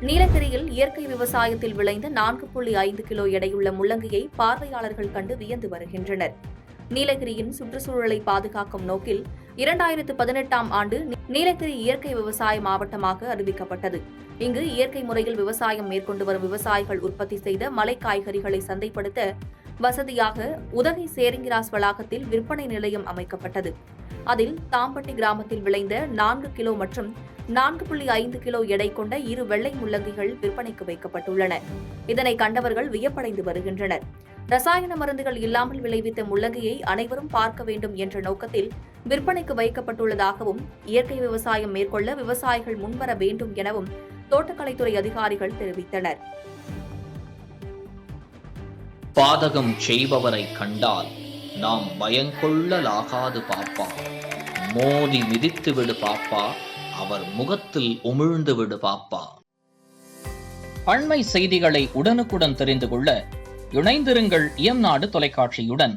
நீலகிரியில் இயற்கை விவசாயத்தில் விளைந்த 4.5 கிலோ எடையுள்ள முள்ளங்கியை பார்வையாளர்கள் கண்டு வியந்து வருகின்றனர். நீலகிரியின் சுற்றுச்சூழலை பாதுகாக்கும் நோக்கில் 2018ஆம் ஆண்டு நீலகிரி இயற்கை விவசாய மாவட்டமாக அறிவிக்கப்பட்டது. இங்கு இயற்கை முறையில் விவசாயம் மேற்கொண்டு வரும் விவசாயிகள் உற்பத்தி செய்த மலை காய்கறிகளை சந்தைப்படுத்த வசதியாக உதகை சேரிங்கிராஸ் வளாகத்தில் விற்பனை நிலையம் அமைக்கப்பட்டது. அதில் தாம்பட்டி கிராமத்தில் விளைந்த 4 கிலோ மற்றும் 4.5 கிலோ எடை கொண்ட 2 வெள்ளை முள்ளங்கிகள் விற்பனைக்கு வைக்கப்பட்டுள்ளன. இதனை கண்டவர்கள் வியப்படைந்து வருகின்றனர். ரசாயன மருந்துகள் இல்லாமல் விளைவித்த முள்ளங்கியை அனைவரும் பார்க்க வேண்டும் என்ற நோக்கத்தில் விற்பனைக்கு வைக்கப்பட்டுள்ளதாகவும், இயற்கை விவசாயம் மேற்கொள்ள விவசாயிகள் முன்வர வேண்டும் எனவும் தோட்டக்கலைத்துறை அதிகாரிகள் தெரிவித்தனர். பாதகம் செய்பவரை கண்டால் நாம் பயங்கொள்ளலாகாது பாப்பா, மோதி மிதித்து விடு பாப்பா, அவர் முகத்தில் உமிழ்ந்து விடு பாப்பா. அண்மை செய்திகளை உடனுக்குடன் தெரிந்து கொள்ள இணைந்திருங்கள் இயம்நாடு தொலைக்காட்சியுடன்.